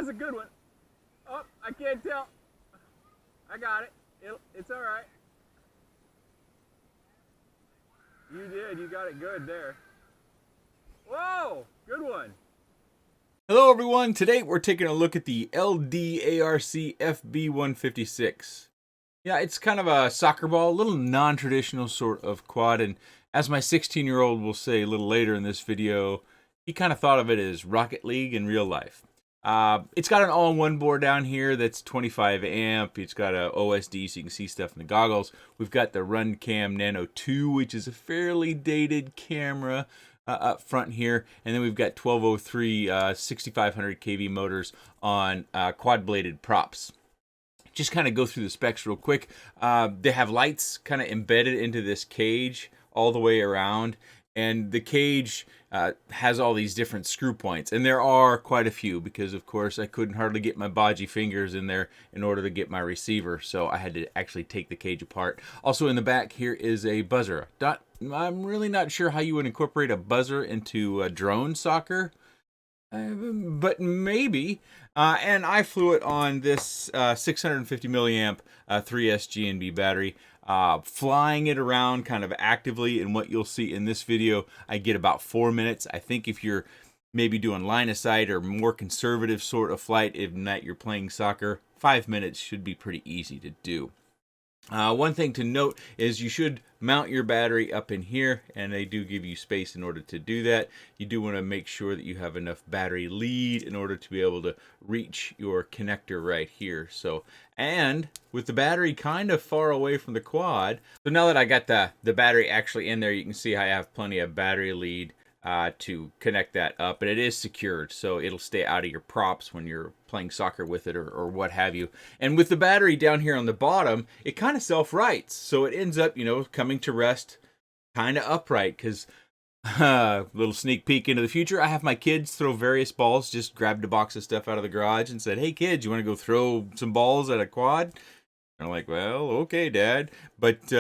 that's a good one. Oh, I can't tell. I got it. It's all right. You did. You got it good there. Whoa, good one. Hello everyone, today we're taking a look at the LDARC FB156. Yeah, it's kind of a soccer ball, a little non-traditional sort of quad, and as my 16-year-old will say a little later in this video, he kind of thought of it as Rocket League in real life. It's got an all-in-one board down here that's 25 amp. It's got a OSD so you can see stuff in the goggles. We've got the Runcam Nano 2, which is a fairly dated camera up front here, and then we've got 1203 6500 kV motors on quad-bladed props. Just kind of go through the specs real quick. They have lights kind of embedded into this cage all the way around, and the cage has all these different screw points, and there are quite a few because of course I couldn't hardly get my bodgy fingers in there in order to get my receiver, so I had to actually take the cage apart. Also in the back here is a buzzer. I'm really not sure how you would incorporate a buzzer into a drone soccer, but maybe. And I flew it on this 650 milliamp 3S GNB battery, flying it around kind of actively. And what you'll see in this video, I get about 4 minutes. I think if you're maybe doing line of sight or more conservative sort of flight, if not you're playing soccer, 5 minutes should be pretty easy to do. One thing to note is you should mount your battery up in here, and they do give you space in order to do that. You do want to make sure that you have enough battery lead in order to be able to reach your connector right here. So, and with the battery kind of far away from the quad, so now that I got the battery actually in there, you can see I have plenty of battery lead to connect that up, and it is secured, so it'll stay out of your props when you're playing soccer with it or what have you. And with the battery down here on the bottom, it kind of self-rights, so it ends up, you know, coming to rest kind of upright. Because little sneak peek into the future, I have my kids throw various balls. Just grabbed a box of stuff out of the garage and said, hey kids, you want to go throw some balls at a quad? And I'm like, well, okay dad. But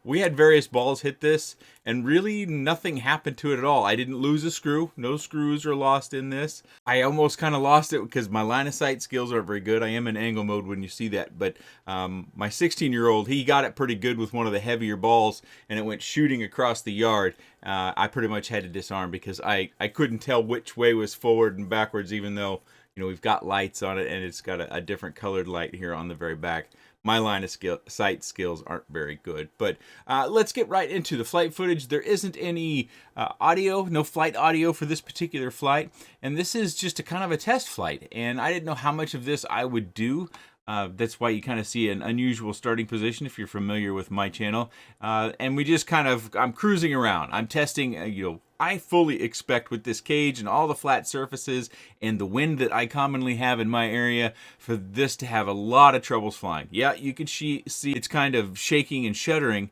we had various balls hit this, and really nothing happened to it at all. I didn't lose a screw. No screws are lost in this. I almost kind of lost it because my line of sight skills aren't very good. I am in angle mode when you see that, but my 16-year-old, he got it pretty good with one of the heavier balls, and it went shooting across the yard. I pretty much had to disarm because I couldn't tell which way was forward and backwards, even though, you know, we've got lights on it, and it's got a different colored light here on the very back. My line of sight skills aren't very good, but let's get right into the flight footage. There isn't any audio, no flight audio for this particular flight, and this is just a kind of a test flight, and I didn't know how much of this I would do. That's why you kind of see an unusual starting position if you're familiar with my channel. And we just kind of, I'm cruising around. I'm testing, you know, I fully expect with this cage and all the flat surfaces and the wind that I commonly have in my area for this to have a lot of troubles flying. Yeah, you can see it's kind of shaking and shuddering,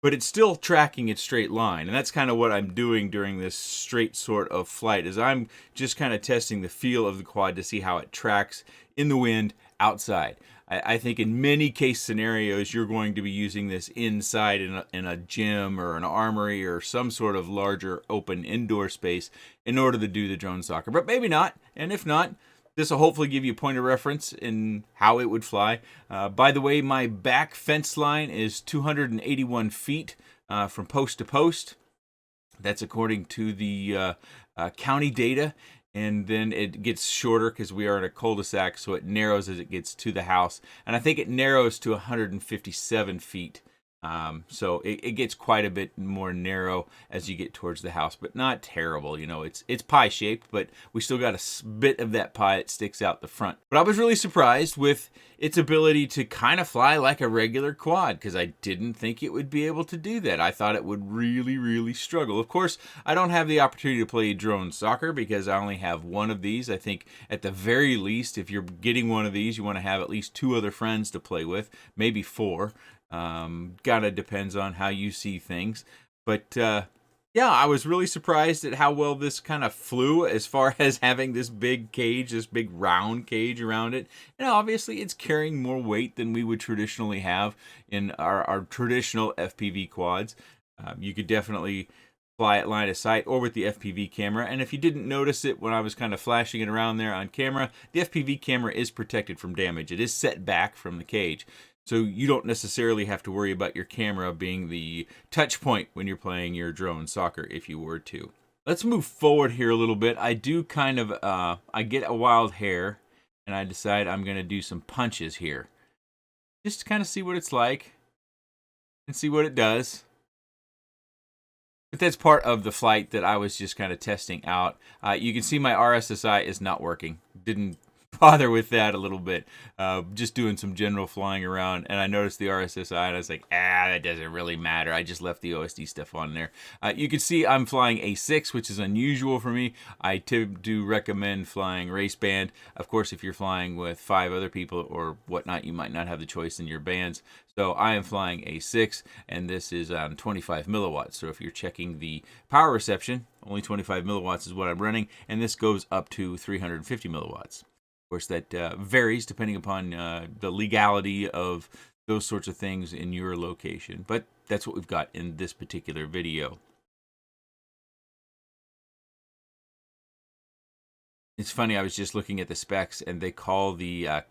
but it's still tracking its straight line. And that's kind of what I'm doing during this straight sort of flight, is I'm just kind of testing the feel of the quad to see how it tracks in the wind outside. I think in many case scenarios, you're going to be using this inside in a gym or an armory or some sort of larger open indoor space in order to do the drone soccer, but maybe not. And if not, this will hopefully give you a point of reference in how it would fly. By the way, my back fence line is 281 feet from post to post. That's according to the county data. And then it gets shorter because we are in a cul-de-sac, so it narrows as it gets to the house. And I think it narrows to 157 feet. So it gets quite a bit more narrow as you get towards the house, but not terrible. You know, it's pie shaped, but we still got a bit of that pie that sticks out the front. But I was really surprised with its ability to kind of fly like a regular quad, because I didn't think it would be able to do that. I thought it would really, really struggle. Of course, I don't have the opportunity to play drone soccer because I only have one of these. I think at the very least, if you're getting one of these, you want to have at least 2 other friends to play with, maybe 4. Kind of depends on how you see things, but yeah, I was really surprised at how well this kind of flew as far as having this big cage, this big round cage around it. And obviously it's carrying more weight than we would traditionally have in our traditional FPV quads. You could definitely fly at line of sight or with the FPV camera. And if you didn't notice it when I was kind of flashing it around there on camera, the FPV camera is protected from damage. It is set back from the cage. So you don't necessarily have to worry about your camera being the touch point when you're playing your drone soccer if you were to. Let's move forward here a little bit. I do kind of, I get a wild hair and I decide I'm going to do some punches here. Just to kind of see what it's like and see what it does. But that's part of the flight that I was just kind of testing out. You can see my RSSI is not working. Didn't bother with that a little bit. Just doing some general flying around, and I noticed the RSSI, and I was like, that doesn't really matter. I just left the OSD stuff on there. You can see I'm flying A6, which is unusual for me. I do recommend flying race band. Of course, if you're flying with 5 other people or whatnot, you might not have the choice in your bands. So I am flying A6, and this is on 25 milliwatts. So if you're checking the power reception, only 25 milliwatts is what I'm running, and this goes up to 350 milliwatts. Of course, that varies depending upon the legality of those sorts of things in your location. But that's what we've got in this particular video. It's funny, I was just looking at the specs, and they call the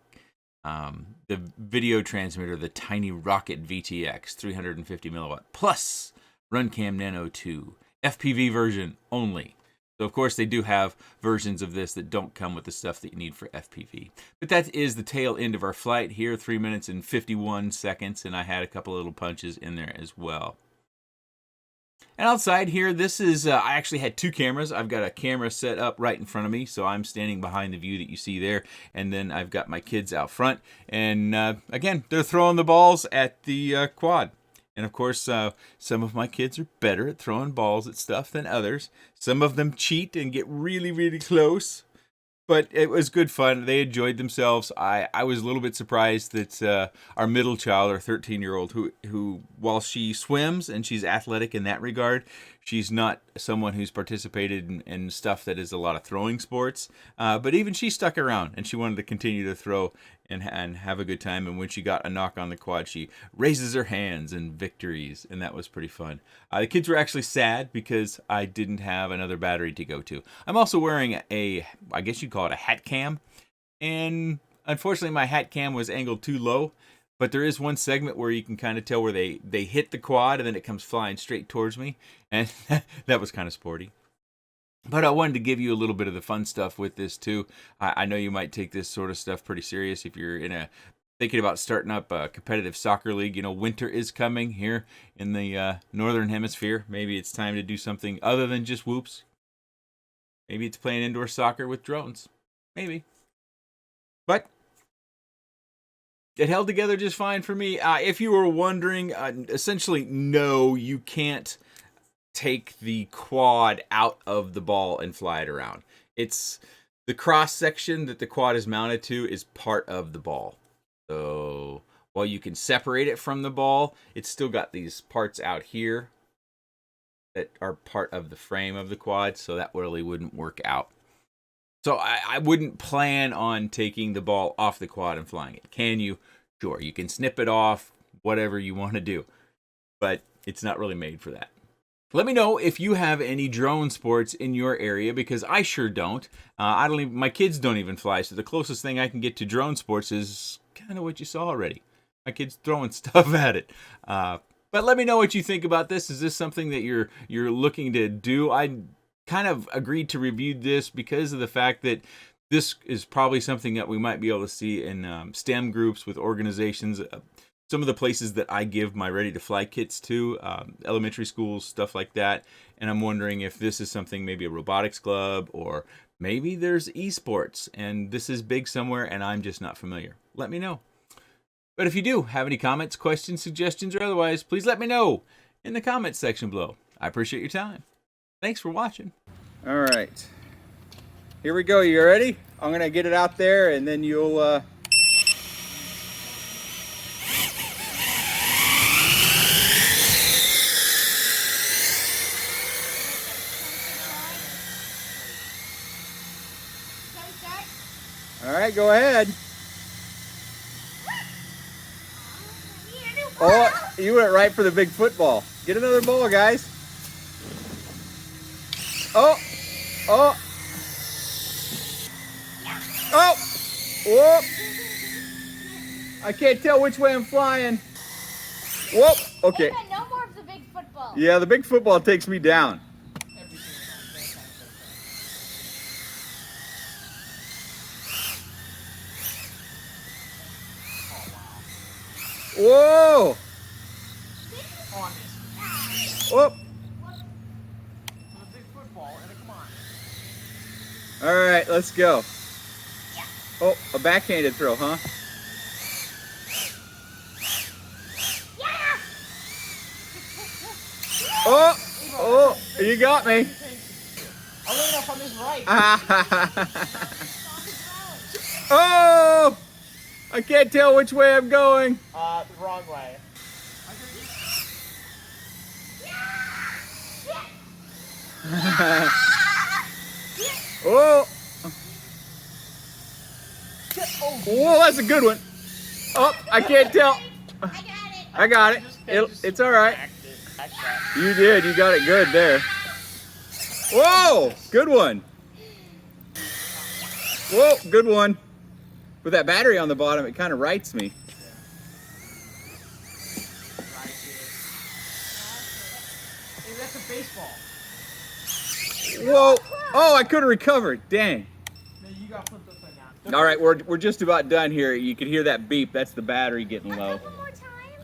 video transmitter the Tiny Rocket VTX, 350 milliwatt plus Runcam Nano 2, FPV version only. So, of course, they do have versions of this that don't come with the stuff that you need for FPV. But that is the tail end of our flight here, 3 minutes and 51 seconds, and I had a couple little punches in there as well. And outside here, this is, I actually had 2 cameras. I've got a camera set up right in front of me, so I'm standing behind the view that you see there, and then I've got my kids out front. And again, they're throwing the balls at the quad. And of course, some of my kids are better at throwing balls at stuff than others. Some of them cheat and get really, really close. But it was good fun. They enjoyed themselves. I was a little bit surprised that our middle child, our 13-year-old, who while she swims and she's athletic in that regard, she's not someone who's participated in stuff that is a lot of throwing sports. But even she stuck around, and she wanted to continue to throw and have a good time. And when she got a knock on the quad, she raises her hands in victories, and that was pretty fun. The kids were actually sad because I didn't have another battery to go to. I'm also wearing I guess you'd call it a hat cam, and unfortunately my hat cam was angled too low, but there is one segment where you can kind of tell where they hit the quad and then it comes flying straight towards me, and that was kind of sporty. But I wanted to give you a little bit of the fun stuff with this too. I know you might take this sort of stuff pretty serious if you're thinking about starting up a competitive soccer league. You know, winter is coming here in the northern hemisphere. Maybe it's time to do something other than just whoops. Maybe it's playing indoor soccer with drones. Maybe. But it held together just fine for me. If you were wondering, essentially, no, you can't take the quad out of the ball and fly it around. It's the cross section that the quad is mounted to is part of the ball. So while you can separate it from the ball, it's still got these parts out here that are part of the frame of the quad, so that really wouldn't work out. So I wouldn't plan on taking the ball off the quad and flying it. Can you? Sure, you can snip it off, whatever you want to do, but it's not really made for that. Let me know if you have any drone sports in your area, because I sure don't. My kids don't even fly, so the closest thing I can get to drone sports is kind of what you saw already. My kids throwing stuff at it. But let me know what you think about this. Is this something that you're looking to do? I kind of agreed to review this because of the fact that this is probably something that we might be able to see in STEM groups with organizations. Some of the places that I give my ready-to-fly kits to, elementary schools, stuff like that. And I'm wondering if this is something, maybe a robotics club, or maybe there's esports, and this is big somewhere, and I'm just not familiar. Let me know. But if you do have any comments, questions, suggestions, or otherwise, please let me know in the comments section below. I appreciate your time. Thanks for watching. All right. Here we go. You ready? I'm going to get it out there, and then you'll... All right, go ahead. Oh, you went right for the big football. Get another ball, guys. Oh! Oh! Oh! Whoop! I can't tell which way I'm flying. Whoop! Okay. Hey, no more of the big football. Yeah, the big football takes me down. Whoa! Whoop! All right, let's go. Oh, a backhanded throw, huh? Oh! Oh! You got me. I'm running up on this right. Oh! I can't tell which way I'm going. The wrong way. Oh! Whoa, that's a good one. Oh, I can't tell. I got it. It's all right. You did. You got it good there. Whoa! Good one. Whoa! Good one. With that battery on the bottom, it kind of rights me. Hey, that's a baseball. Whoa! Oh, I could have recovered. Dang. No, you got flipped upside down. All right, we're just about done here. You can hear that beep. That's the battery getting low. A couple more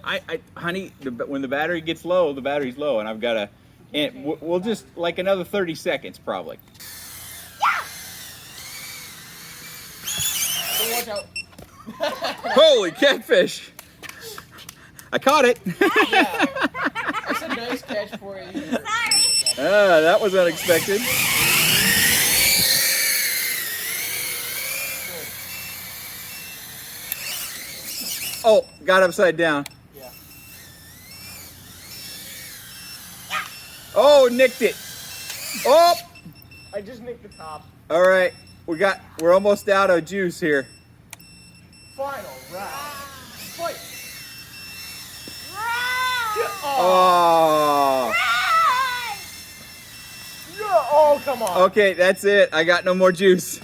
times? Honey, when the battery gets low, the battery's low, and I've got to. And we'll just like another 30 seconds probably. So watch out. Holy catfish! I caught it. Yeah. That's a nice catch for you. Sorry. That was unexpected. Oh, got upside down. Yeah. Oh, nicked it. Oh! I just nicked the top. All right, we're almost out of juice here. Final round. Fight. Oh. Yeah. Oh, come on. Okay, that's it. I got no more juice.